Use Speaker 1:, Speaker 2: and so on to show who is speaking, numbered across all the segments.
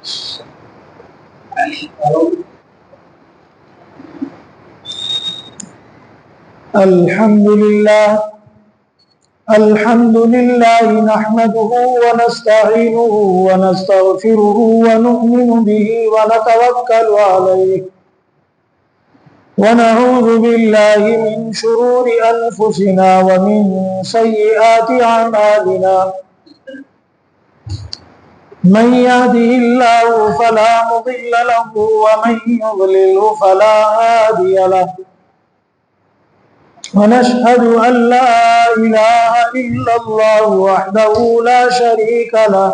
Speaker 1: الحمد لله نحمده ونستعينه ونستغفره ونؤمن به ونتوكل عليه ونعوذ بالله من شرور أنفسنا ومن سيئات أعمالنا من يهده الله فلا مضل له ومن يضلله فلا هادي له ونشهد أن لا إله إلا الله وحده لا شريك له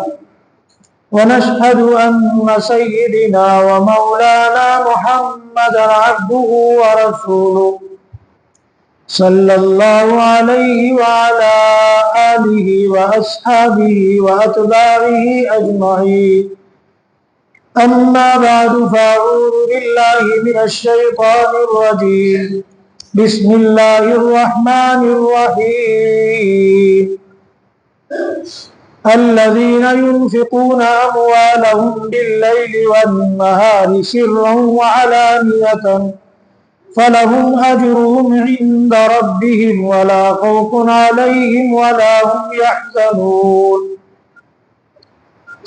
Speaker 1: ونشهد أن سيدنا ومولانا محمدا عبده ورسوله صلى الله عليه وعلى آله وأصحابه وأتباعه أجمعين أما بعد فأعوذ بالله من الشيطان الرجيم بسم الله الرحمن الرحيم الذين ينفقون أموالهم بالليل والنهار سرا وعلانية فلهم أجرهم عند ربهم ولا خوف عليهم ولا هم يحزنون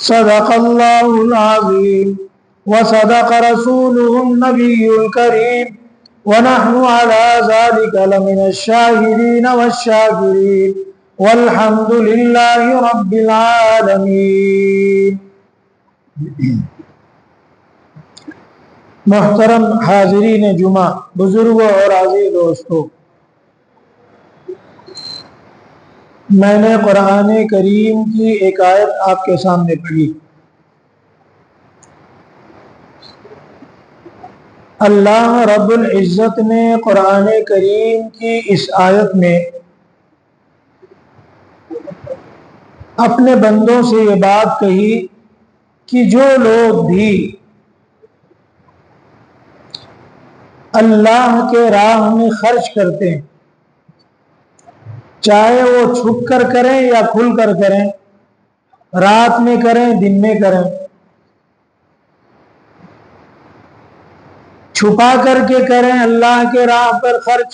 Speaker 1: صدق الله العظيم وصدق رسوله النبي الكريم ونحن على ذلك لمن الشاهدين والشاكرين والحمد لله رب العالمين. محترم حاضرین جمعہ، بزرگوں اور عزیز دوستوں، میں نے قرآن کریم کی ایک آیت آپ کے سامنے پڑھی. اللہ رب العزت نے قرآن کریم کی اس آیت میں اپنے بندوں سے یہ بات کہی کہ جو لوگ بھی اللہ کے راہ میں خرچ کرتے ہیں، چاہے وہ چھپ کر کریں یا کھل کر کریں، رات میں کریں دن میں کریں، چھپا کر کے کریں اللہ کے راہ پر خرچ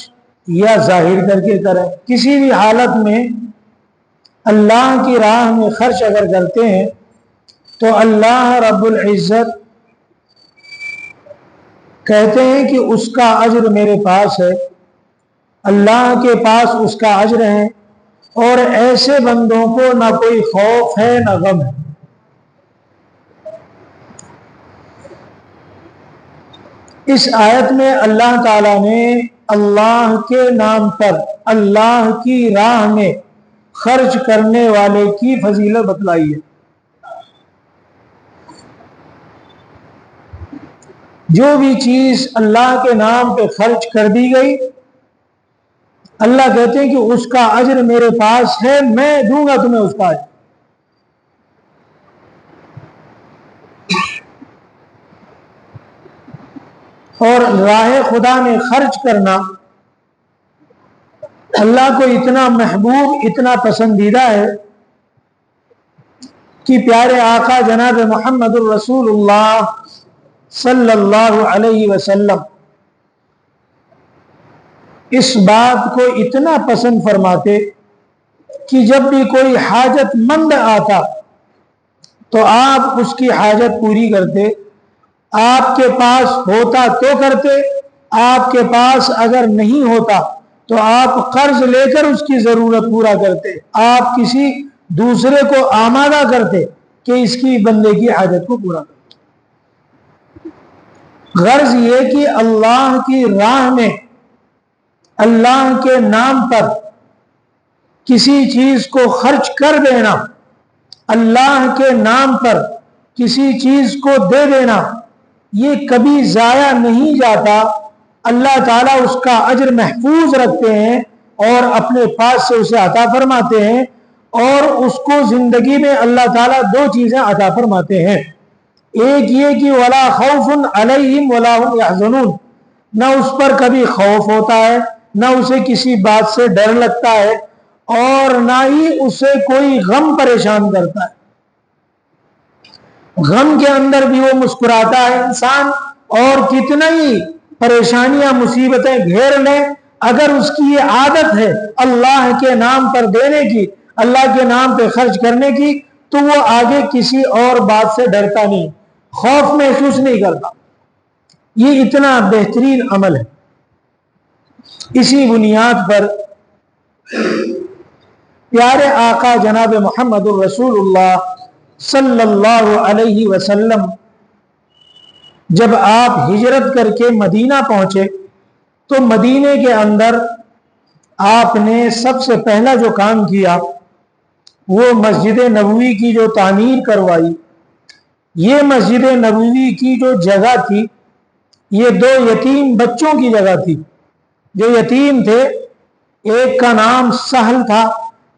Speaker 1: یا ظاہر کر کے کریں، کسی بھی حالت میں اللہ کی راہ میں خرچ اگر کرتے ہیں تو اللہ رب العزت کہتے ہیں کہ اس کا اجر میرے پاس ہے، اللہ کے پاس اس کا اجر ہے، اور ایسے بندوں کو نہ کوئی خوف ہے نہ غم ہے. اس آیت میں اللہ تعالیٰ نے اللہ کے نام پر اللہ کی راہ میں خرچ کرنے والے کی فضیلت بتلائی ہے. جو بھی چیز اللہ کے نام پہ خرچ کر دی گئی، اللہ کہتے ہیں کہ اس کا اجر میرے پاس ہے، میں دوں گا تمہیں اس کا اجر. اور راہ خدا میں خرچ کرنا اللہ کو اتنا محبوب، اتنا پسندیدہ ہے کہ پیارے آقا جناب محمد الرسول اللہ صلی اللہ علیہ وسلم اس بات کو اتنا پسند فرماتے کہ جب بھی کوئی حاجت مند آتا تو آپ اس کی حاجت پوری کرتے. آپ کے پاس ہوتا تو کرتے، آپ کے پاس اگر نہیں ہوتا تو آپ قرض لے کر اس کی ضرورت پورا کرتے، آپ کسی دوسرے کو آمادہ کرتے کہ اس کی بندے کی حاجت کو پورا کرتے. غرض یہ کہ اللہ کی راہ میں اللہ کے نام پر کسی چیز کو خرچ کر دینا، اللہ کے نام پر کسی چیز کو دے دینا، یہ کبھی ضائع نہیں جاتا. اللہ تعالیٰ اس کا اجر محفوظ رکھتے ہیں اور اپنے پاس سے اسے عطا فرماتے ہیں. اور اس کو زندگی میں اللہ تعالیٰ دو چیزیں عطا فرماتے ہیں. ایک یہ کہ وَلَا خَوْفٌ عَلَيْهِمْ وَلَا هُمْ يَحْزَنُونَ، نہ اس پر کبھی خوف ہوتا ہے، نہ اسے کسی بات سے ڈر لگتا ہے، اور نہ ہی اسے کوئی غم پریشان کرتا ہے. غم کے اندر بھی وہ مسکراتا ہے انسان، اور کتنا ہی پریشانیاں مصیبتیں گھیر لیں، اگر اس کی یہ عادت ہے اللہ کے نام پر دینے کی، اللہ کے نام پہ خرچ کرنے کی، تو وہ آگے کسی اور بات سے ڈرتا نہیں، خوف محسوس نہیں کرتا۔ یہ اتنا بہترین عمل ہے۔ اسی بنیاد پر پیارے آقا جناب محمد الرسول اللہ صلی اللہ علیہ وسلم جب آپ ہجرت کر کے مدینہ پہنچے تو مدینے کے اندر آپ نے سب سے پہلا جو کام کیا وہ مسجد نبوی کی جو تعمیر کروائی۔ یہ مسجد نبوی کی جو جگہ تھی یہ 2 یتیم بچوں کی جگہ تھی، جو یتیم تھے، ایک کا نام سہل تھا،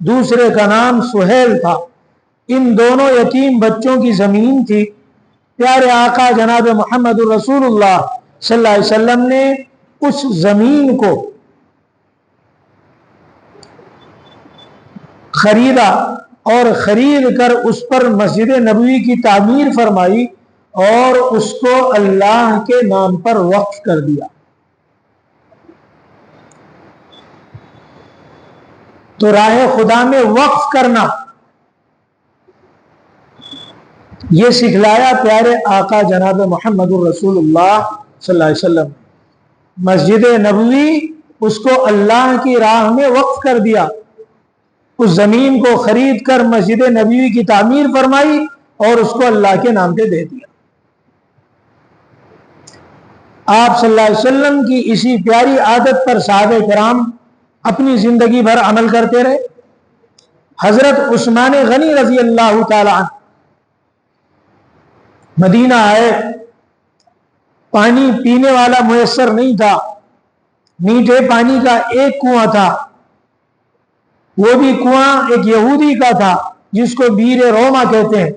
Speaker 1: دوسرے کا نام سہیل تھا۔ ان دونوں یتیم بچوں کی زمین تھی۔ پیارے آقا جناب محمد الرسول اللہ صلی اللہ علیہ وسلم نے اس زمین کو خریدا اور خرید کر اس پر مسجد نبوی کی تعمیر فرمائی اور اس کو اللہ کے نام پر وقف کر دیا۔ تو راہ خدا میں وقف کرنا یہ سکھلایا پیارے آقا جناب محمد الرسول اللہ صلی اللہ علیہ وسلم۔ مسجد نبوی اس کو اللہ کی راہ میں وقف کر دیا، اس زمین کو خرید کر مسجد نبوی کی تعمیر فرمائی اور اس کو اللہ کے نام پہ دے دیا۔ آپ صلی اللہ علیہ وسلم کی اسی پیاری عادت پر صحابہ کرام اپنی زندگی بھر عمل کرتے رہے۔ حضرت عثمان غنی رضی اللہ تعالی عنہ مدینہ آئے، پانی پینے والا میسر نہیں تھا، میٹھے پانی کا ایک کنواں تھا، وہ بھی کنواں ایک یہودی کا تھا جس کو بیر روما کہتے ہیں۔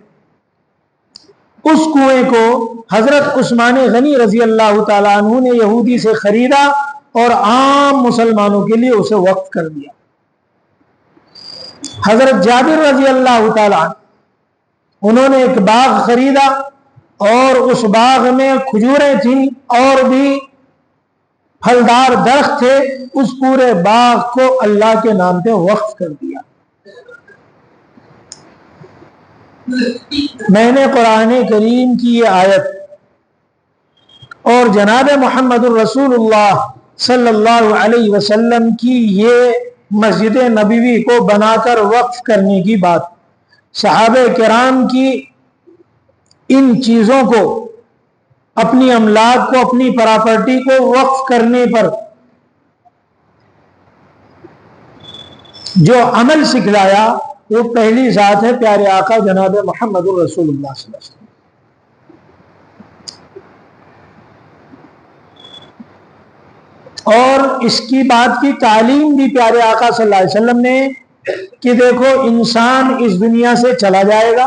Speaker 1: اس کنویں کو حضرت عثمان غنی رضی اللہ تعالیٰ عنہ نے یہودی سے خریدا اور عام مسلمانوں کے لیے اسے وقف کر دیا۔ حضرت جابر رضی اللہ تعالیٰ عنہ انہوں نے ایک باغ خریدا اور اس باغ میں کھجوریں تھیں اور بھی پھلدار درخت تھے، اس پورے باغ کو اللہ کے نام پہ وقف کر دیا۔ میں نے قرآن کریم کی یہ آیت اور جناب محمد الرسول اللہ صلی اللہ علیہ وسلم کی یہ مسجد نبوی کو بنا کر وقف کرنے کی بات، صحابہ کرام کی ان چیزوں کو، اپنی املاک کو، اپنی پراپرٹی کو وقف کرنے پر جو عمل سکھلایا وہ پہلی ذات ہے پیارے آقا جناب محمد الرسول اللہ صلی اللہ علیہ وسلم۔ اور اس کی بات کی تعلیم بھی پیارے آقا صلی اللہ علیہ وسلم نے کہ دیکھو انسان اس دنیا سے چلا جائے گا،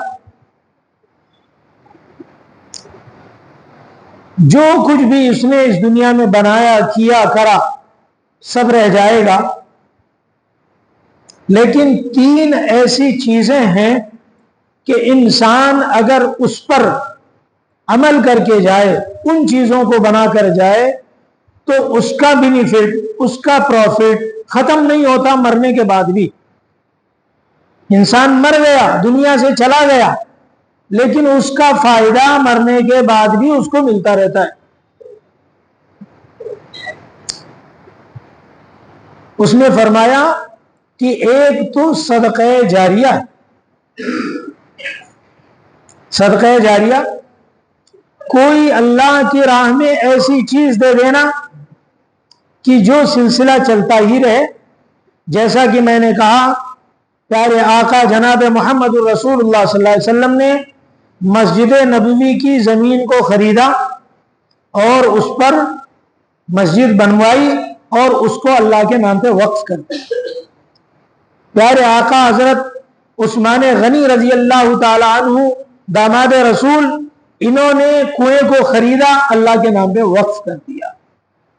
Speaker 1: جو کچھ بھی اس نے اس دنیا میں بنایا کیا کرا سب رہ جائے گا، لیکن 3 ایسی چیزیں ہیں کہ انسان اگر اس پر عمل کر کے جائے، ان چیزوں کو بنا کر جائے تو اس کا بینیفٹ، اس کا پروفٹ ختم نہیں ہوتا مرنے کے بعد بھی۔ انسان مر گیا، دنیا سے چلا گیا، لیکن اس کا فائدہ مرنے کے بعد بھی اس کو ملتا رہتا ہے۔ اس نے فرمایا کہ ایک تو صدقہ جاریہ، صدقہ جاریہ کوئی اللہ کی راہ میں ایسی چیز دے دینا کہ جو سلسلہ چلتا ہی رہے۔ جیسا کہ میں نے کہا پیارے آقا جناب محمد الرسول اللہ صلی اللہ علیہ وسلم نے مسجد نبوی کی زمین کو خریدا اور اس پر مسجد بنوائی اور اس کو اللہ کے نام پہ وقف کر دیا۔ پیارے آقا حضرت عثمان غنی رضی اللہ تعالی عنہ داماد رسول، انہوں نے کنویں کو خریدا، اللہ کے نام پہ وقف کر دیا۔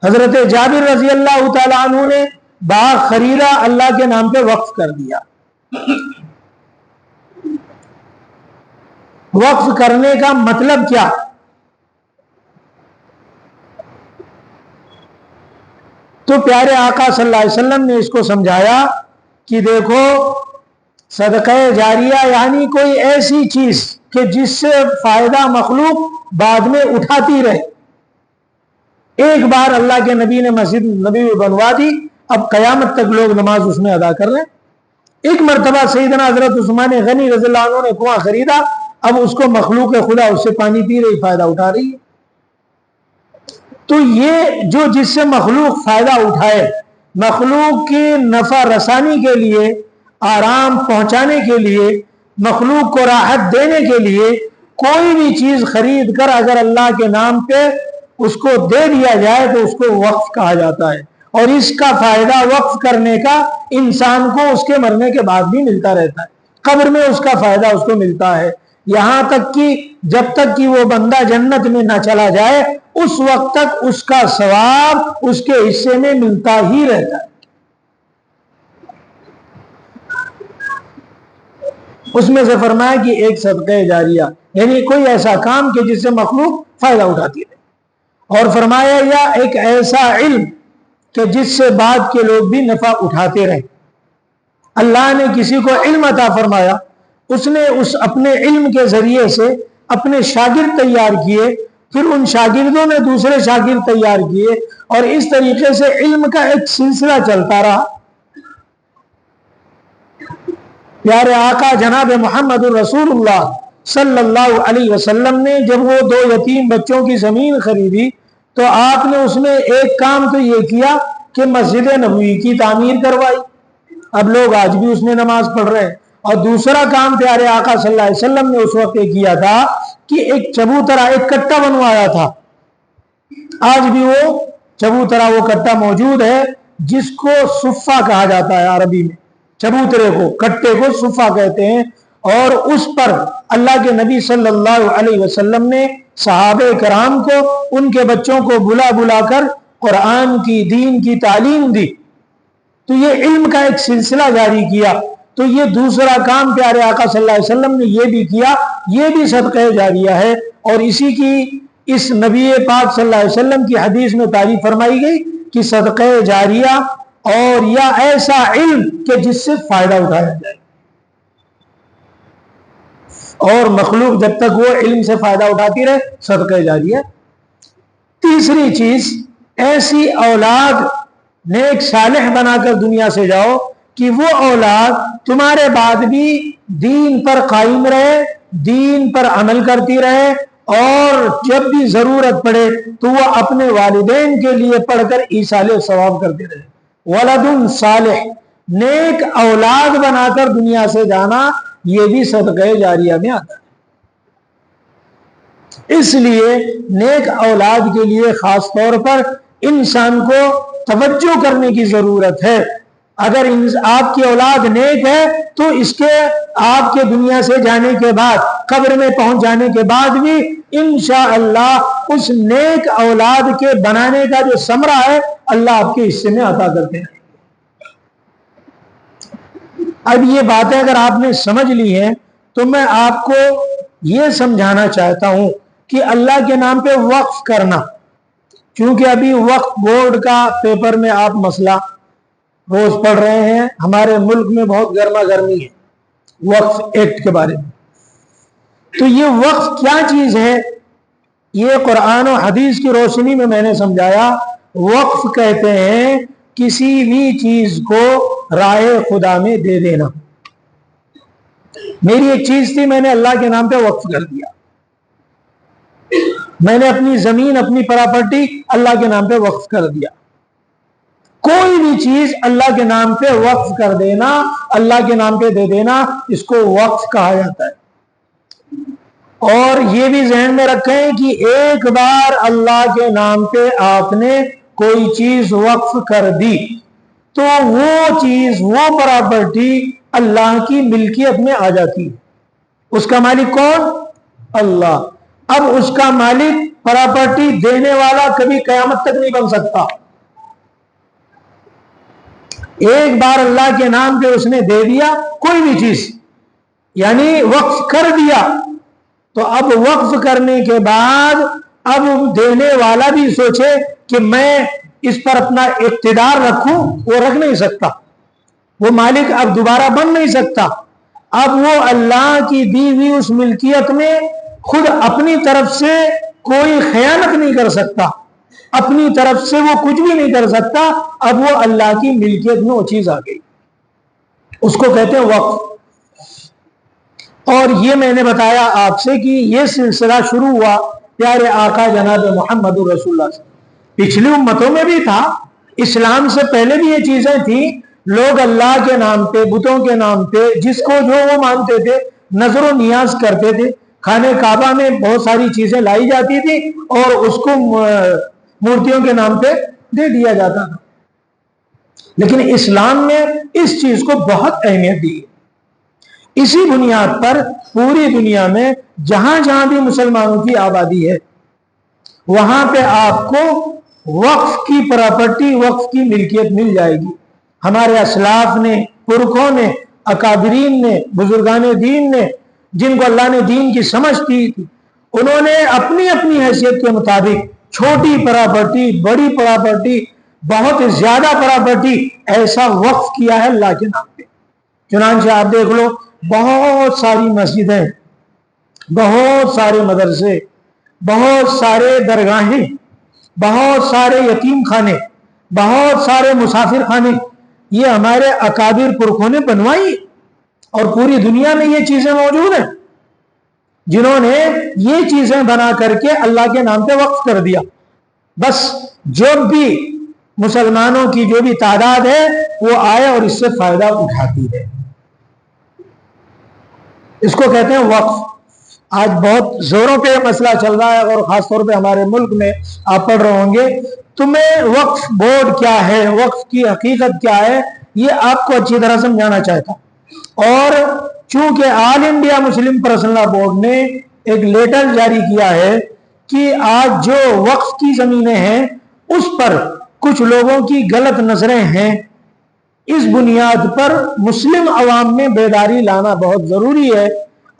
Speaker 1: حضرت جابر رضی اللہ تعالی عنہ نے باغ خریدا، اللہ کے نام پہ وقف کر دیا۔ وقف کرنے کا مطلب کیا؟ تو پیارے آقا صلی اللہ علیہ وسلم نے اس کو سمجھایا کہ دیکھو صدقہ جاریہ یعنی کوئی ایسی چیز کہ جس سے فائدہ مخلوق بعد میں اٹھاتی رہے. ایک بار اللہ کے نبی نے مسجد نبی میں بنوا دی، اب قیامت تک لوگ نماز اس میں ادا کر رہے ہیں. ایک مرتبہ سیدنا حضرت عثمان غنی رضی اللہ عنہ نے کنواں خریدا، اب اس کو مخلوق خدا اس سے پانی پی رہی، فائدہ اٹھا رہی ہے. تو یہ جو جس سے مخلوق فائدہ اٹھائے، مخلوق کی نفع رسانی کے لیے، آرام پہنچانے کے لیے، مخلوق کو راحت دینے کے لیے کوئی بھی چیز خرید کر اگر اللہ کے نام پہ اس کو دے دیا جائے تو اس کو وقف کہا جاتا ہے. اور اس کا فائدہ وقف کرنے کا انسان کو اس کے مرنے کے بعد بھی ملتا رہتا ہے. قبر میں اس کا فائدہ اس کو ملتا ہے، یہاں تک کہ جب تک کہ وہ بندہ جنت میں نہ چلا جائے اس وقت تک اس کا ثواب اس کے حصے میں ملتا ہی رہتا ہے. اس میں سے فرمایا کہ ایک صدقہ جاریہ یعنی کوئی ایسا کام کہ جس سے مخلوق فائدہ اٹھاتی رہے، اور فرمایا یا ایک ایسا علم کہ جس سے بعد کے لوگ بھی نفع اٹھاتے رہے. اللہ نے کسی کو علم عطا فرمایا، اس نے اس اپنے علم کے ذریعے سے اپنے شاگرد تیار کیے، پھر ان شاگردوں نے دوسرے شاگرد تیار کیے، اور اس طریقے سے علم کا ایک سلسلہ چلتا رہا. پیارے آقا جناب محمد الرسول اللہ صلی اللہ علیہ وسلم نے جب وہ 2 یتیم بچوں کی زمین خریدی تو آپ نے اس میں ایک کام تو یہ کیا کہ مسجد نبوی کی تعمیر کروائی. اب لوگ آج بھی اس میں نماز پڑھ رہے ہیں. اور دوسرا کام پیارے آقا صلی اللہ علیہ وسلم نے اس وقت یہ کیا تھا کہ ایک چبوترا، ایک کٹا بنوایا تھا. آج بھی وہ چبوترا، وہ کٹا موجود ہے جس کو صفہ کہا جاتا ہے عربی میں. چبوترے کو، کٹے کو صفہ کہتے ہیں. اور اس پر اللہ کے نبی صلی اللہ علیہ وسلم نے صحابہ کرام کو، ان کے بچوں کو بلا بلا کر قرآن کی، دین کی تعلیم دی. تو یہ علم کا ایک سلسلہ جاری کیا. تو یہ دوسرا کام پیارے آقا صلی اللہ علیہ وسلم نے یہ بھی کیا، یہ بھی صدقہ جاریہ ہے. اور اسی کی اس نبی پاک صلی اللہ علیہ وسلم کی حدیث میں تعریف فرمائی گئی کہ صدقہ جاریہ اور یا ایسا علم کہ جس سے فائدہ اٹھایا جائے، اور مخلوق جب تک وہ علم سے فائدہ اٹھاتی رہے صدقہ جاریہ. تیسری چیز، ایسی اولاد نیک صالح بنا کر دنیا سے جاؤ کہ وہ اولاد تمہارے بعد بھی دین پر قائم رہے، دین پر عمل کرتی رہے، اور جب بھی ضرورت پڑے تو وہ اپنے والدین کے لیے پڑھ کر ایصال ثواب کرتے رہے. ولد صالح، نیک اولاد بنا کر دنیا سے جانا، یہ بھی صدقہ جاریہ میں آتا ہے. اس لیے نیک اولاد کے لیے خاص طور پر انسان کو توجہ کرنے کی ضرورت ہے. اگر آپ کی اولاد نیک ہے تو اس کے آپ کے دنیا سے جانے کے بعد، قبر میں پہنچ جانے کے بعد بھی انشاءاللہ اس نیک اولاد کے بنانے کا جو ثمرہ ہے اللہ آپ کے حصے میں عطا کرتے ہیں. اب یہ باتیں اگر آپ نے سمجھ لی ہیں تو میں آپ کو یہ سمجھانا چاہتا ہوں کہ اللہ کے نام پہ وقف کرنا، چونکہ ابھی وقف بورڈ کا پیپر میں آپ مسئلہ روز پڑھ رہے ہیں، ہمارے ملک میں بہت گرما گرمی ہے وقف ایکٹ کے بارے میں. تو یہ وقف کیا چیز ہے، یہ قرآن و حدیث کی روشنی میں نے سمجھایا. وقف کہتے ہیں کسی بھی چیز کو راہ خدا میں دے دینا. میری ایک چیز تھی، میں نے اللہ کے نام پہ وقف کر دیا. میں نے اپنی زمین، اپنی پراپرٹی اللہ کے نام پہ وقف کر دیا. کوئی بھی چیز اللہ کے نام پہ وقف کر دینا، اللہ کے نام پہ دے دینا، اس کو وقف کہا جاتا ہے. اور یہ بھی ذہن میں رکھیں کہ ایک بار اللہ کے نام پہ آپ نے کوئی چیز وقف کر دی تو وہ چیز، وہ پراپرٹی اللہ کی ملکیت میں آ جاتی ہے. اس کا مالک کون؟ اللہ. اب اس کا مالک، پراپرٹی دینے والا کبھی قیامت تک نہیں بن سکتا. ایک بار اللہ کے نام پہ اس نے دے دیا کوئی بھی چیز، یعنی وقف کر دیا، تو اب وقف کرنے کے بعد اب دینے والا بھی سوچے کہ میں اس پر اپنا اقتدار رکھوں، وہ رکھ نہیں سکتا، وہ مالک اب دوبارہ بن نہیں سکتا. اب وہ اللہ کی دی ہوئی اس ملکیت میں خود اپنی طرف سے کوئی خیانت نہیں کر سکتا، اپنی طرف سے وہ کچھ بھی نہیں کر سکتا. اب وہ اللہ کی ملکیت میں وہ چیز آ گئی، اس کو کہتے ہیں وقف. اور یہ میں نے بتایا آپ سے کہ یہ سلسلہ شروع ہوا پیارے آقا جناب محمد رسول اللہ صلی اللہ علیہ وسلم. پچھلی امتوں میں بھی تھا، اسلام سے پہلے بھی یہ چیزیں تھیں. لوگ اللہ کے نام پہ، بتوں کے نام پہ، جس کو جو وہ مانتے تھے، نظر و نیاز کرتے تھے. خانہ کعبہ میں بہت ساری چیزیں لائی جاتی تھی اور اس کو مورتیوں کے نام پہ دے دیا جاتا تھا. لیکن اسلام نے اس چیز کو بہت اہمیت دی. اسی بنیاد پر پوری دنیا میں جہاں جہاں بھی مسلمانوں کی آبادی ہے وہاں پہ آپ کو وقف کی پراپرٹی، وقف کی ملکیت مل جائے گی. ہمارے اسلاف نے، پرکھوں نے، اکابرین نے، بزرگان دین نے، جن کو اللہ نے دین کی سمجھ دی تھی، انہوں نے اپنی اپنی حیثیت کے مطابق چھوٹی پراپرٹی، بڑی پراپرٹی، بہت زیادہ پراپرٹی ایسا وقف کیا ہے اللہ کے نام پہ. چنانچہ آپ دیکھ لو، بہت ساری مسجدیں، بہت سارے مدرسے، بہت سارے درگاہیں، بہت سارے یتیم خانے، بہت سارے مسافر خانے، یہ ہمارے اکابر پرکھوں نے بنوائی. اور پوری دنیا میں یہ چیزیں موجود ہیں جنہوں نے یہ چیزیں بنا کر کے اللہ کے نام پہ وقف کر دیا. بس جو بھی مسلمانوں کی جو بھی تعداد ہے وہ آئے اور اس سے فائدہ اٹھاتی ہے. اس کو کہتے ہیں وقف. آج بہت زوروں پہ مسئلہ چل رہا ہے اور خاص طور پہ ہمارے ملک میں آپ پڑھ رہے ہوں گے. تمہیں وقف بورڈ کیا ہے، وقف کی حقیقت کیا ہے، یہ آپ کو اچھی طرح سمجھانا چاہتا. اور چونکہ آل انڈیا مسلم پرسنل لا بورڈ نے ایک لیٹر جاری کیا ہے کہ آج جو وقف کی زمینیں ہیں اس پر کچھ لوگوں کی غلط نظریں ہیں، اس بنیاد پر مسلم عوام میں بیداری لانا بہت ضروری ہے.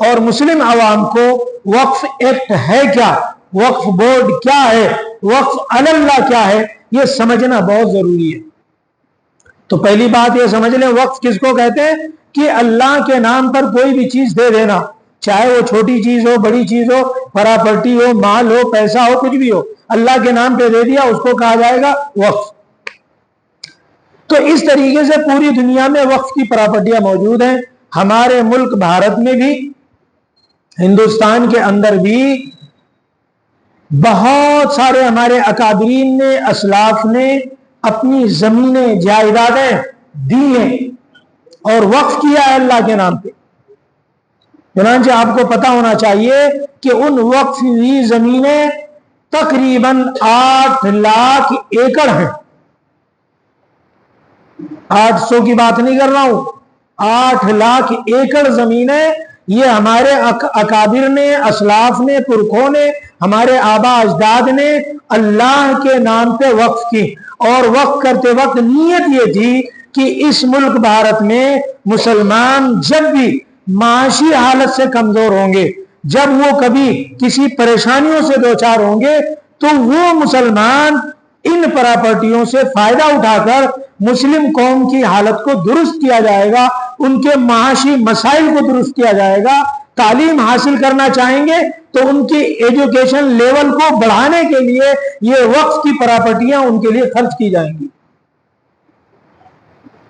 Speaker 1: اور مسلم عوام کو وقف ایکٹ ہے کیا، وقف بورڈ کیا ہے، وقف اللہ کیا ہے، یہ سمجھنا بہت ضروری ہے. تو پہلی بات یہ سمجھ لیں وقف کس کو کہتے ہیں کہ اللہ کے نام پر کوئی بھی چیز دے دینا، چاہے وہ چھوٹی چیز ہو، بڑی چیز ہو، پراپرٹی ہو، مال ہو، پیسہ ہو، کچھ بھی ہو، اللہ کے نام پہ دے دیا، اس کو کہا جائے گا وقف. تو اس طریقے سے پوری دنیا میں وقف کی پراپرٹیاں موجود ہیں. ہمارے ملک بھارت میں بھی، ہندوستان کے اندر بھی بہت سارے ہمارے اکابرین نے، اسلاف نے اپنی زمینیں، جائیدادیں دی ہیں اور وقف کیا ہے اللہ کے نام پہ. چنانچہ آپ کو پتا ہونا چاہیے کہ ان وقف ہوئی زمینیں تقریباً 8 لاکھ ایکڑ ہیں. 800 کی بات نہیں کر رہا ہوں، 8 لاکھ ایکڑ زمینیں یہ ہمارے اکابر نے، اسلاف نے، پرکھوں نے، ہمارے آبا اجداد نے اللہ کے نام پہ وقف کی. اور وقف کرتے وقت نیت یہ تھی کہ اس ملک بھارت میں مسلمان جب بھی معاشی حالت سے کمزور ہوں گے، جب وہ کبھی کسی پریشانیوں سے دوچار ہوں گے، تو وہ مسلمان ان پراپرٹیوں سے فائدہ اٹھا کر مسلم قوم کی حالت کو درست کیا جائے گا، ان کے معاشی مسائل کو درست کیا جائے گا. تعلیم حاصل کرنا چاہیں گے تو ان کی ایجوکیشن لیول کو بڑھانے کے لیے یہ وقف کی پراپرٹیاں ان کے لیے خرچ کی جائیں گی.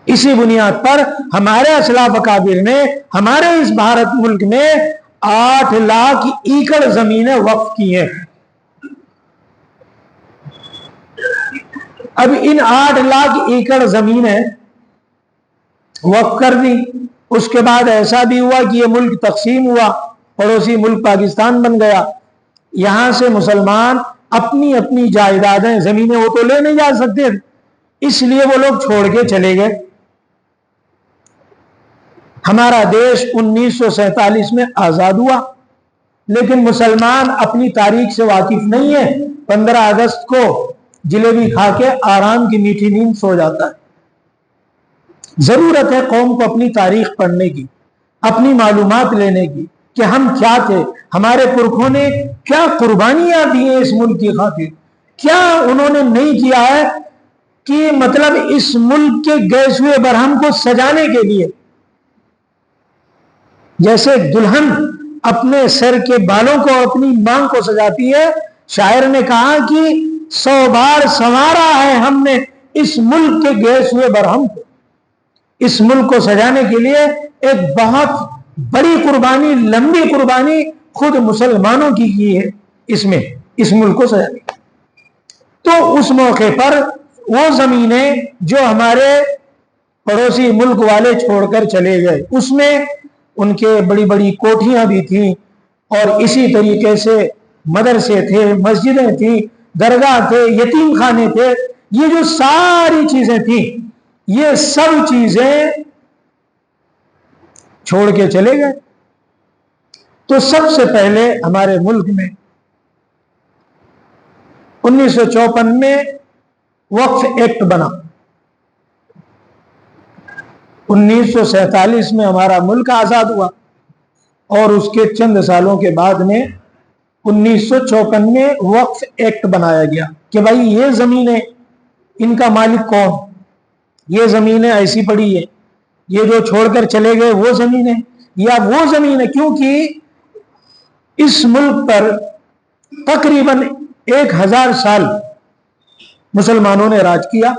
Speaker 1: اسی بنیاد پر ہمارے اسلاف اکابر نے ہمارے اس بھارت ملک میں 8 لاکھ ایکڑ زمینیں وقف کی ہیں. اب ان 8 لاکھ ایکڑ زمینیں وقف کر دی. اس کے بعد ایسا بھی ہوا کہ یہ ملک تقسیم ہوا، پڑوسی ملک پاکستان بن گیا. یہاں سے مسلمان اپنی اپنی جائیدادیں، زمینیں وہ تو لے نہیں جا سکتے، اس لیے وہ لوگ چھوڑ کے چلے گئے. ہمارا دیش 1947 میں آزاد ہوا، لیکن مسلمان اپنی تاریخ سے واقف نہیں ہے. 15 اگست کو جلیبی کھا کے آرام کی میٹھی نیند سو جاتا ہے. ضرورت ہے قوم کو اپنی تاریخ پڑھنے کی، اپنی معلومات لینے کی. کہ ہم کیا تھے، ہمارے پرکھوں نے کیا قربانیاں دی ہیں اس ملک کی خاطر، کیا انہوں نے نہیں کیا ہے کہ مطلب اس ملک کے گئے ہوئے برہم کو سجانے کے لیے، جیسے دلہن اپنے سر کے بالوں کو اپنی مانگ کو سجاتی ہے، شاعر نے کہا کہ 100 بار سنوارا ہے ہم نے اس ملک کے گئے ہوئے برہم کو۔ اس ملک کو سجانے کے لیے ایک بہت بڑی قربانی، لمبی قربانی خود مسلمانوں کی ہے اس میں، اس ملک کو سجانے کی۔ تو اس موقع پر وہ زمینیں جو ہمارے پڑوسی ملک والے چھوڑ کر چلے گئے، اس میں ان کے بڑی بڑی کوٹھیاں بھی تھیں، اور اسی طریقے سے مدرسے تھے، مسجدیں تھیں، درگاہ تھے، یتیم خانے تھے، یہ جو ساری چیزیں تھیں یہ سب چیزیں چھوڑ کے چلے گئے۔ تو سب سے پہلے ہمارے ملک میں 1954 میں وقف ایکٹ بنا، 1947 میں ہمارا ملک آزاد ہوا، اور اس کے چند سالوں کے بعد میں 1954 میں وقف ایکٹ بنایا گیا کہ بھائی یہ زمینیں ان کا مالک کون، یہ زمینیں ایسی پڑی ہے، یہ جو چھوڑ کر چلے گئے وہ زمینیں، یا وہ زمینیں، کیونکہ اس ملک پر تقریباً 1000 سال مسلمانوں نے راج کیا،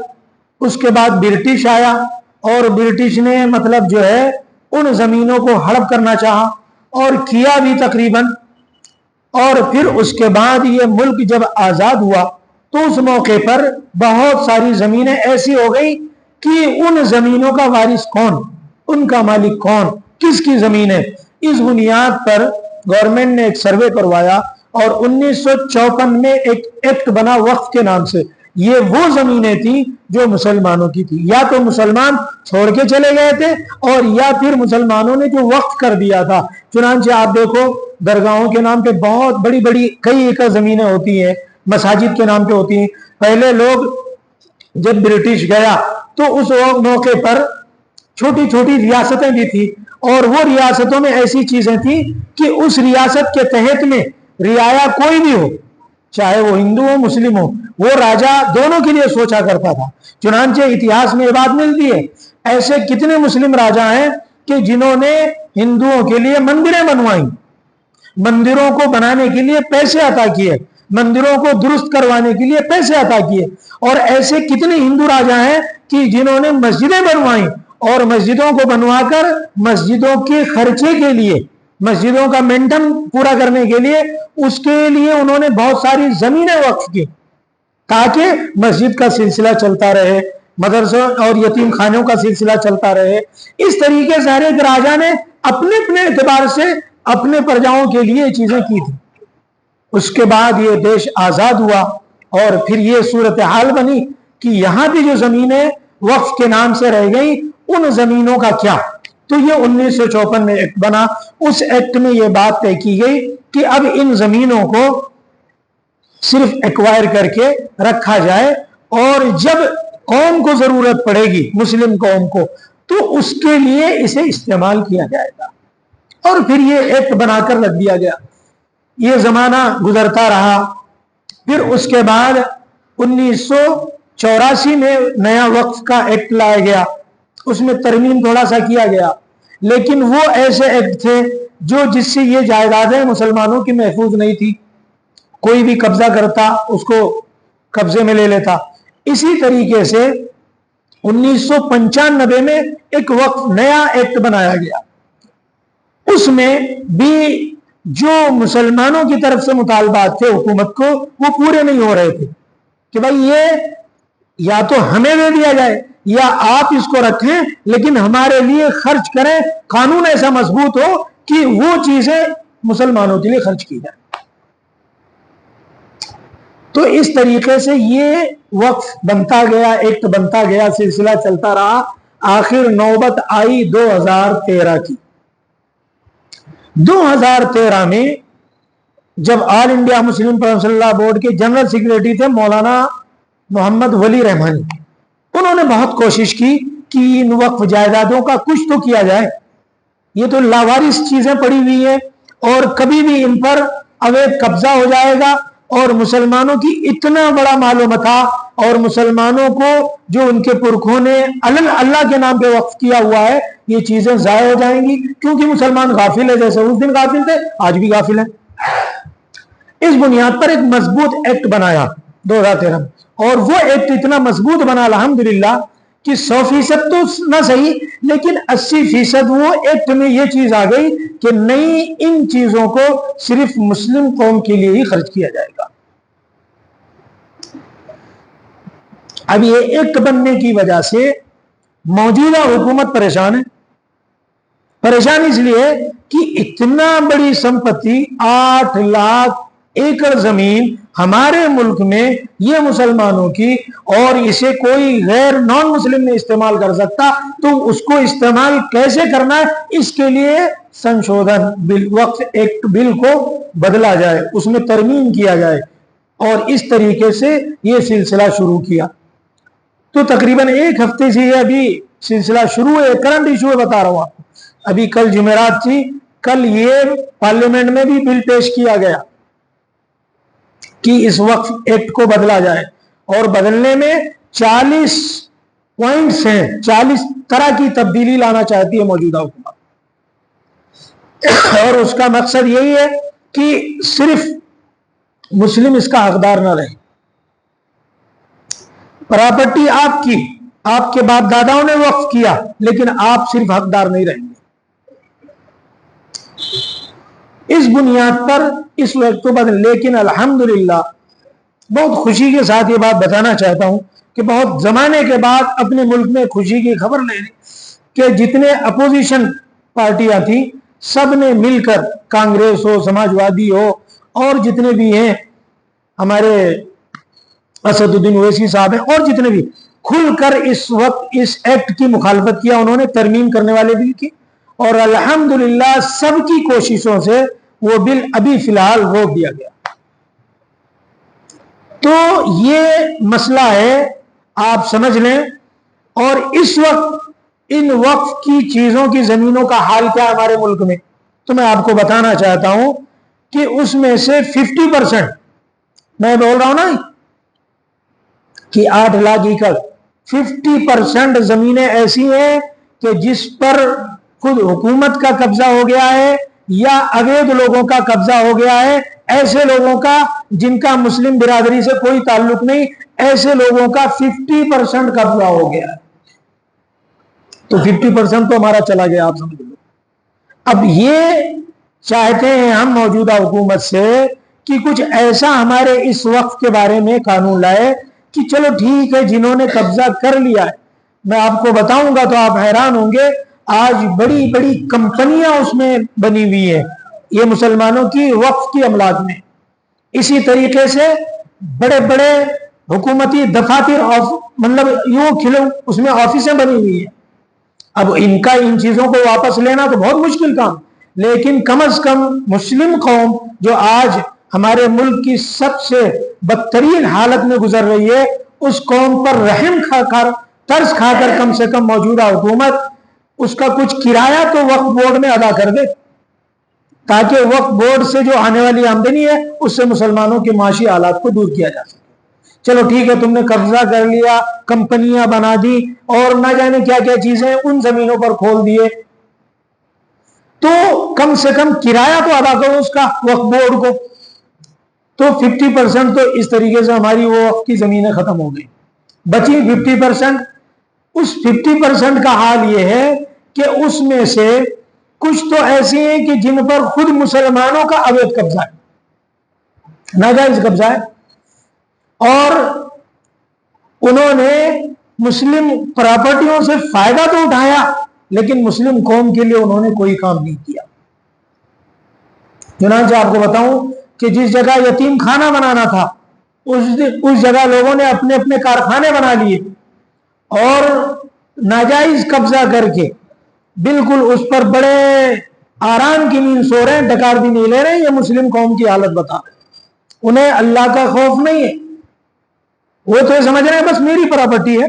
Speaker 1: اس کے بعد برٹش آیا، اور برٹش نے مطلب جو ہے ان زمینوں کو ہڑپ کرنا چاہا، اور کیا بھی تقریباً، اور پھر اس کے بعد یہ ملک جب آزاد ہوا تو اس موقع پر بہت ساری زمینیں ایسی ہو گئی کہ ان زمینوں کا وارث کون، ان کا مالک کون، کس کی زمین ہے۔ اس بنیاد پر گورنمنٹ نے ایک سروے کروایا، اور 1954 میں ایک ایکٹ بنا وقف کے نام سے۔ یہ وہ زمینیں تھیں جو مسلمانوں کی تھی، یا تو مسلمان چھوڑ کے چلے گئے تھے، اور یا پھر مسلمانوں نے جو وقف کر دیا تھا۔ چنانچہ آپ دیکھو درگاہوں کے نام پہ بہت بڑی بڑی کئی ایکڑ زمینیں ہوتی ہیں، مساجد کے نام پہ ہوتی ہیں۔ پہلے لوگ جب برٹش گیا تو اس موقع پر چھوٹی چھوٹی ریاستیں بھی تھی، اور وہ ریاستوں میں ایسی چیزیں تھیں کہ اس ریاست کے تحت میں رعایا کوئی بھی ہو، چاہے وہ ہندو ہو مسلم ہو، وہ راجا دونوں کے لیے سوچا کرتا تھا۔ چنانچہ اتہاس میں یہ بات ملتی ہے، ایسے کتنے مسلم راجا ہیں کہ جنہوں نے ہندوؤں کے لیے مندریں بنوائیں، مندروں کو بنانے کے لیے پیسے عطا کیے، مندروں کو درست کروانے کے لیے پیسے عطا کیے، اور ایسے کتنے ہندو راجا ہیں کہ جنہوں نے مسجدیں بنوائیں، اور مسجدوں کو بنوا کر مسجدوں کے خرچے کے لیے، مسجدوں کا مینٹن پورا کرنے کے لیے، اس کے لیے انہوں نے بہت ساری زمینیں وقف کی تاکہ مسجد کا سلسلہ چلتا رہے، مدرسوں اور یتیم خانوں کا سلسلہ چلتا رہے۔ اس طریقے سے ہر ایک راجا نے اپنے اپنے اعتبار سے اپنے پرجاؤں کے لیے چیزیں کی تھی۔ اس کے بعد یہ دیش آزاد ہوا، اور پھر یہ صورتحال بنی کہ یہاں بھی جو زمینیں وقف کے نام سے رہ گئی، ان زمینوں کا کیا۔ تو یہ 1954 میں ایکٹ بنا، اس ایکٹ میں یہ بات طے کی گئی کہ اب ان زمینوں کو صرف ایکوائر کر کے رکھا جائے، اور جب قوم کو ضرورت پڑے گی، مسلم قوم کو، تو اس کے لیے اسے استعمال کیا جائے گا۔ اور پھر یہ ایکٹ بنا کر رکھ دیا گیا۔ یہ زمانہ گزرتا رہا، پھر اس کے بعد 1984 میں نیا وقف کا ایکٹ لایا گیا، اس میں ترمیم تھوڑا سا کیا گیا، لیکن وہ ایسے ایکٹ تھے جو جس سے یہ جائیدادیں مسلمانوں کی محفوظ نہیں تھی، کوئی بھی قبضہ کرتا اس کو قبضے میں لے لیتا۔ اسی طریقے سے 1995 میں ایک وقف نیا ایکٹ بنایا گیا، اس میں بھی جو مسلمانوں کی طرف سے مطالبات تھے حکومت کو، وہ پورے نہیں ہو رہے تھے کہ بھائی یہ یا تو ہمیں دے دیا جائے یا آپ اس کو رکھیں لیکن ہمارے لیے خرچ کریں، قانون ایسا مضبوط ہو کہ وہ چیزیں مسلمانوں کے لیے خرچ کی جائیں۔ تو اس طریقے سے یہ وقف بنتا گیا، ایکٹ بنتا گیا، سلسلہ چلتا رہا، آخر نوبت آئی 2013 کی۔ 2013 میں جب آل انڈیا مسلم پرسنل لا بورڈ کے جنرل سیکریٹری تھے مولانا محمد ولی رحمانی، انہوں نے بہت کوشش کی کہ ان وقف جائیدادوں کا کچھ تو کیا جائے، یہ تو لاوارث چیزیں پڑی ہوئی ہیں، اور کبھی بھی ان پر اویت قبضہ ہو جائے گا، اور مسلمانوں کی اتنا بڑا مال و متاع اور مسلمانوں کو جو ان کے پرکھوں نے اللہ کے نام پہ وقف کیا ہوا ہے، یہ چیزیں ضائع ہو جائیں گی، کیونکہ مسلمان غافل ہے، جیسے اس دن غافل تھے آج بھی غافل ہیں۔ اس بنیاد پر ایک مضبوط ایکٹ بنایا 2013 میں، اور وہ ایکٹ اتنا مضبوط بنا الحمدللہ کہ 100% تو نہ صحیح لیکن 80% وہ ایکٹ میں یہ چیز آ گئی کہ نہیں، ان چیزوں کو صرف مسلم قوم کے لیے ہی خرچ کیا جائے گا۔ اب یہ ایکٹ بننے کی وجہ سے موجودہ حکومت پریشان ہے۔ پریشان اس لیے کہ اتنا بڑی سمپتی 8 لاکھ ایکڑ زمین ہمارے ملک میں یہ مسلمانوں کی، اور اسے کوئی غیر نان مسلم نہیں استعمال کر سکتا، تو اس کو استعمال کیسے کرنا ہے، اس کے لیے سنشودھن بل، وقف ایکٹ بل کو بدلا جائے، اس میں ترمیم کیا جائے، اور اس طریقے سے یہ سلسلہ شروع کیا۔ تو تقریباً 1 ہفتے سے یہ ابھی سلسلہ شروع ہے، کرنٹ ایشو بتا رہا ہوں آپ کو۔ ابھی کل جمعرات تھی، کل یہ پارلیمنٹ میں بھی بل پیش کیا گیا کہ اس وقف ایکٹ کو بدلا جائے، اور بدلنے میں 40 پوائنٹس ہیں، 40 طرح کی تبدیلی لانا چاہتی ہے موجودہ حکومت، اور اس کا مقصد یہی ہے کہ صرف مسلم اس کا حقدار نہ رہے۔ پراپرٹی آپ کی، آپ کے باپ داداؤں نے وقف کیا، لیکن آپ صرف حقدار نہیں رہیں گے۔ اس بنیاد پر اس وقت کو بدل، لیکن الحمدللہ بہت خوشی کے ساتھ یہ بات بتانا چاہتا ہوں کہ بہت زمانے کے بعد اپنے ملک میں خوشی کی خبر لے لی کہ جتنے اپوزیشن پارٹیاں تھیں سب نے مل کر، کانگریس ہو، سماجوادی ہو، اور جتنے بھی ہیں، ہمارے اسد الدین اویسی صاحب ہیں، اور جتنے بھی، کھل کر اس وقت اس ایکٹ کی مخالفت کیا انہوں نے، ترمیم کرنے والے بل کی، اور الحمدللہ سب کی کوششوں سے وہ بل ابھی فی الحال روک دیا گیا۔ تو یہ مسئلہ ہے، آپ سمجھ لیں۔ اور اس وقت ان وقف کی چیزوں کی زمینوں کا حال کیا ہے ہمارے ملک میں، تو میں آپ کو بتانا چاہتا ہوں کہ اس میں سے 50%، میں بول رہا ہوں نا کہ 8 لاکھ ایکڑ، 50% زمینیں ایسی ہیں کہ جس پر خود حکومت کا قبضہ ہو گیا ہے یا اویدھ لوگوں کا قبضہ ہو گیا ہے، ایسے لوگوں کا جن کا مسلم برادری سے کوئی تعلق نہیں، ایسے لوگوں کا 50% قبضہ ہو گیا ہے۔ تو 50% تو ہمارا چلا گیا، آپ سمجھ لو۔ اب یہ چاہتے ہیں ہم موجودہ حکومت سے کہ کچھ ایسا ہمارے اس وقف کے بارے میں قانون لائے کہ چلو ٹھیک ہے، جنہوں نے قبضہ کر لیا ہے، میں آپ کو بتاؤں گا تو آپ حیران ہوں گے، آج بڑی بڑی کمپنیاں اس میں بنی ہوئی ہیں، یہ مسلمانوں کی وقف کی املاک میں۔ اسی طریقے سے بڑے بڑے حکومتی دفاتر، مطلب یوں کھلو اس میں آفیسیں بنی ہوئی ہیں۔ اب ان کا ان چیزوں کو واپس لینا تو بہت مشکل کام، لیکن کم از کم مسلم قوم جو آج ہمارے ملک کی سب سے بدترین حالت میں گزر رہی ہے، اس قوم پر رحم کھا کر، ترس کھا کر، کم سے کم موجودہ حکومت اس کا کچھ کرایہ تو وقف بورڈ میں ادا کر دے، تاکہ وقف بورڈ سے جو آنے والی آمدنی ہے اس سے مسلمانوں کے معاشی حالات کو دور کیا جا سکے۔ چلو ٹھیک ہے، تم نے قبضہ کر لیا، کمپنیاں بنا دی، اور نہ جانے کیا کیا چیزیں ان زمینوں پر کھول دیے، تو کم سے کم کرایہ تو ادا کرو اس کا وقف بورڈ کو۔ تو 50% تو اس طریقے سے ہماری وہ وقف کی زمینیں ختم ہو گئی، بچی 50%۔ اس 50% کا حال یہ ہے کہ اس میں سے کچھ تو ایسی ہیں کہ جن پر خود مسلمانوں کا اویدھ قبضہ ہے، ناجائز قبضہ ہے، اور انہوں نے مسلم پراپرٹیوں سے فائدہ تو اٹھایا، لیکن مسلم قوم کے لیے انہوں نے کوئی کام نہیں کیا۔ چنانچہ آپ کو بتاؤں کہ جس جگہ یتیم خانہ بنانا تھا، اس جگہ لوگوں نے اپنے اپنے کارخانے بنا لیے، اور ناجائز قبضہ کر کے بالکل اس پر بڑے آرام کی نیند سو رہے ہیں، ڈکار بھی نہیں لے رہے۔ یہ مسلم قوم کی حالت بتا رہے، انہیں اللہ کا خوف نہیں ہے، وہ تو یہ سمجھ رہے ہیں بس میری پراپرٹی ہے۔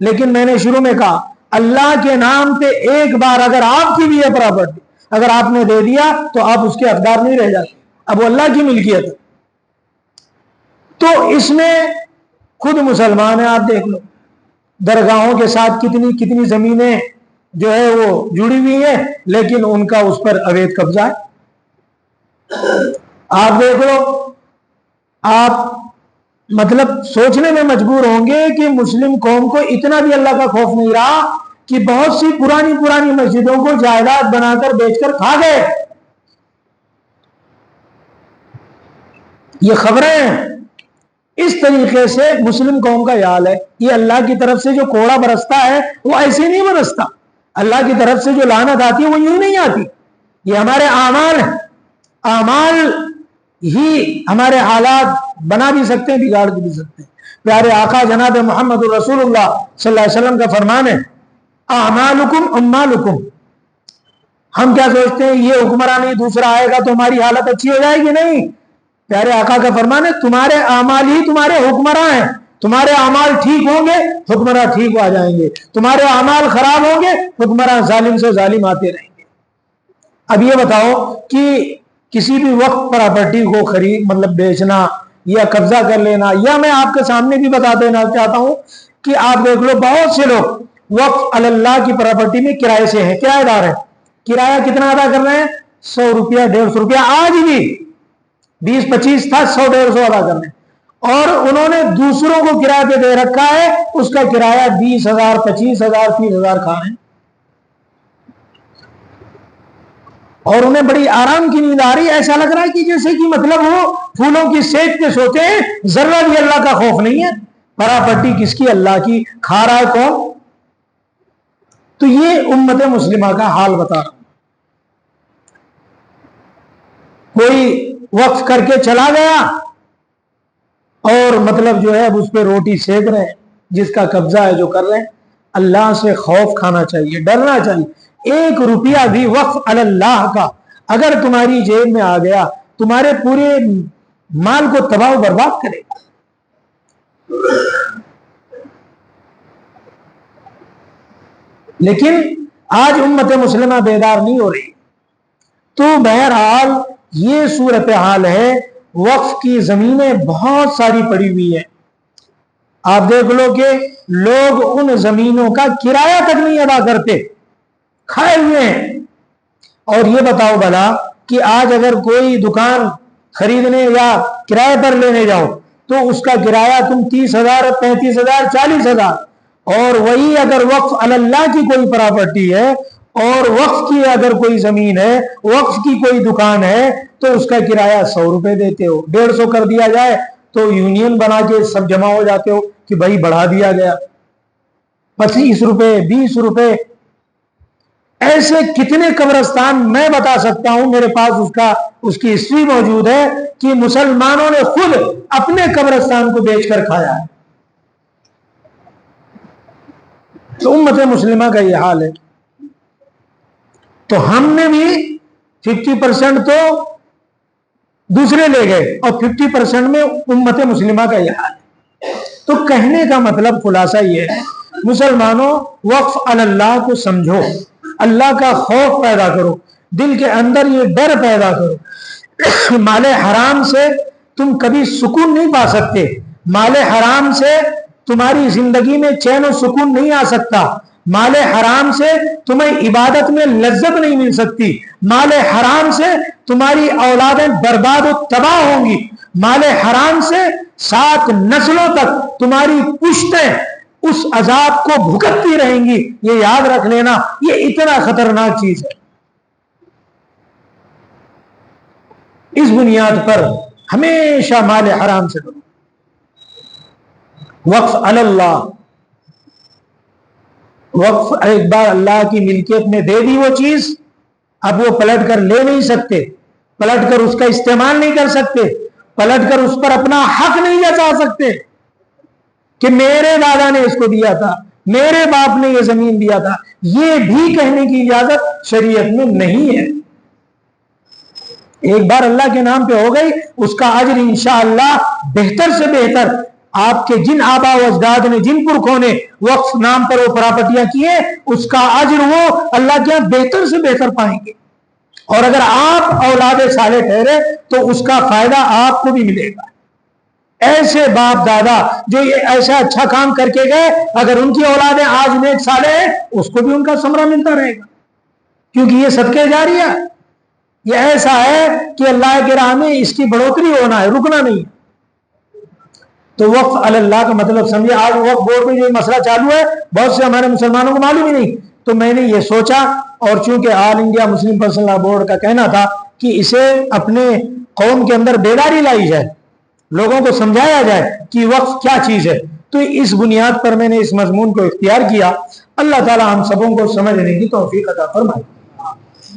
Speaker 1: لیکن میں نے شروع میں کہا، اللہ کے نام پہ ایک بار اگر آپ کی بھی ہے پراپرٹی، اگر آپ نے دے دیا تو آپ اس کے حقدار نہیں رہ جاتے، اب وہ اللہ کی ملکیت ہے۔ تو اس میں خود مسلمان ہیں، آپ دیکھ لو درگاہوں کے ساتھ کتنی کتنی زمینیں جو ہے وہ جڑی ہوئی ہیں، لیکن ان کا اس پر اویدھ قبضہ ہے۔ آپ دیکھ لو، آپ مطلب سوچنے میں مجبور ہوں گے کہ مسلم قوم کو اتنا بھی اللہ کا خوف نہیں رہا کہ بہت سی پرانی پرانی مسجدوں کو جائیداد بنا کر بیچ کر کھا گئے۔ یہ خبریں ہیں۔ اس طریقے سے مسلم قوم کا حال ہے۔ یہ اللہ کی طرف سے جو کوڑا برستا ہے وہ ایسے نہیں برستا، اللہ کی طرف سے جو لعنت آتی ہے وہ یوں نہیں آتی، یہ ہمارے اعمال ہیں۔ اعمال ہی ہمارے حالات بنا بھی سکتے ہیں، بگاڑ بھی سکتے ہیں۔ پیارے آقا جناب محمد رسول اللہ صلی اللہ علیہ وسلم کا فرمان ہے، اعمالکم امالکم۔ ہم کیا سوچتے ہیں یہ حکمران نہیں دوسرا آئے گا تو ہماری حالت اچھی ہو جائے گی؟ نہیں، پیارے آقا کا فرمان ہے تمہارے اعمال ہی تمہارے حکمراں ہیں۔ تمہارے اعمال ٹھیک ہوں گے حکمراں ٹھیک ہو جائیں گے، تمہارے اعمال خراب ہوں گے حکمراں ظالم سے ظالم آتے رہیں گے۔ اب یہ بتاؤ کہ کسی بھی وقت پراپرٹی کو خرید مطلب بیچنا یا قبضہ کر لینا، یا میں آپ کے سامنے بھی بتا دینا چاہتا ہوں کہ آپ دیکھ لو بہت سے لوگ وقف اللہ کی پراپرٹی میں کرائے سے ہیں، کرایہ دار ہیں۔ کرایہ کتنا ادا کر رہے ہیں؟ 100 روپیہ 150 روپیہ، آج بھی 20-25 تھا، 100-150 ادا کر رہے ہیں۔ اور انہوں نے دوسروں کو کرایہ پہ دے رکھا ہے، اس کا کرایہ 20,000 25,000 30,000 کھا رہے ہیں، اور انہیں بڑی آرام کی نیند آ رہی ہے۔ ایسا لگ رہا ہے کہ جیسے کہ مطلب وہ پھولوں کی سیج پہ سوتے ہیں، ذرہ بھی اللہ کا خوف نہیں ہے۔ پراپرٹی کس کی؟ اللہ کی، کھا رہا ہے کون؟ تو یہ امت مسلمہ کا حال بتا رہا ہوں۔ کوئی وقف کر کے چلا گیا اور مطلب جو ہے اب اس پہ روٹی سیک رہے ہیں، جس کا قبضہ ہے جو کر رہے ہیں۔ اللہ سے خوف کھانا چاہیے، ڈرنا چاہیے۔ 1 روپیہ بھی وقف اللہ کا اگر تمہاری جیب میں آ گیا تمہارے پورے مال کو تباہ و برباد کرے گا۔ لیکن آج امت مسلمہ بیدار نہیں ہو رہی۔ تو بہرحال یہ صورتحال ہے۔ وقف کی زمینیں بہت ساری پڑی ہوئی ہیں، آپ دیکھ لو کہ لوگ ان زمینوں کا کرایہ تک نہیں ادا کرتے، کھائے ہوئے ہیں۔ اور یہ بتاؤ بھلا کہ آج اگر کوئی دکان خریدنے یا کرائے پر لینے جاؤ تو اس کا کرایہ تم 30,000 35,000 40,000، اور وہی اگر وقف اللہ کی کوئی پراپرٹی ہے اور وقف کی اگر کوئی زمین ہے، وقف کی کوئی دکان ہے، تو اس کا کرایہ 100 روپے دیتے ہو، 150 کر دیا جائے تو یونین بنا کے سب جمع ہو جاتے ہو کہ بھائی بڑھا دیا گیا، 25 روپے 20 روپے۔ ایسے کتنے قبرستان میں بتا سکتا ہوں، میرے پاس اس کی ہسٹری موجود ہے کہ مسلمانوں نے خود اپنے قبرستان کو بیچ کر کھایا ہے۔ تو امت مسلمہ کا یہ حال ہے۔ تو ہم نے بھی 50% تو دوسرے لے گئے اور 50% میں امت مسلمہ کا یہ حال ہے۔ تو کہنے کا مطلب خلاصہ یہ ہے، مسلمانوں وقف اللہ کو سمجھو، اللہ کا خوف پیدا کرو، دل کے اندر یہ ڈر پیدا کرو۔ مال حرام سے تم کبھی سکون نہیں پا سکتے، مال حرام سے تمہاری زندگی میں چین و سکون نہیں آ سکتا، مال حرام سے تمہیں عبادت میں لذت نہیں مل سکتی، مال حرام سے تمہاری اولادیں برباد و تباہ ہوں گی، مال حرام سے 7 نسلوں تک تمہاری پشتیں اس عذاب کو بھگتتی رہیں گی۔ یہ یاد رکھ لینا، یہ اتنا خطرناک چیز ہے۔ اس بنیاد پر ہمیشہ مال حرام سے کرو۔ وقف اللہ، وقف ایک بار اللہ کی ملکیت میں دے دی وہ چیز، اب وہ پلٹ کر لے نہیں سکتے، پلٹ کر اس کا استعمال نہیں کر سکتے، پلٹ کر اس پر اپنا حق نہیں جتا سکتے کہ میرے دادا نے اس کو دیا تھا، میرے باپ نے یہ زمین دیا تھا۔ یہ بھی کہنے کی اجازت شریعت میں نہیں ہے۔ ایک بار اللہ کے نام پہ ہو گئی، اس کا اجر انشاءاللہ بہتر سے بہتر، آپ کے جن آبا و اجداد نے، جن پرکھوں نے وقف نام پر وہ پراپرٹیاں کیے، اس کا اجر وہ اللہ کے یہاں بہتر سے بہتر پائیں گے۔ اور اگر آپ اولاد صالح ٹھہرے تو اس کا فائدہ آپ کو بھی ملے گا۔ ایسے باپ دادا جو یہ ایسا اچھا کام کر کے گئے، اگر ان کی اولادیں آج نیک صالح ہیں، اس کو بھی ان کا ثمرہ ملتا رہے گا، کیونکہ یہ صدقے جاریہ، یہ ایسا ہے کہ اللہ کی راہ میں اس کی بڑھوتری ہونا ہے، رکنا نہیں۔ تو وقف اللہ کا مطلب سمجھے۔ آج وقف بورڈ میں جو مسئلہ چالو ہے، بہت سے ہمارے مسلمانوں کو معلوم ہی نہیں، تو میں نے یہ سوچا، اور چونکہ All India Muslim Personal Law Board کا کہنا تھا کہ اسے اپنے قوم کے اندر بیداری لائی جائے، لوگوں کو سمجھایا جائے کہ وقف کیا چیز ہے، تو اس بنیاد پر میں نے اس مضمون کو اختیار کیا۔ اللہ تعالی ہم سبوں کو سمجھنے کی توفیق عطا فرمائے۔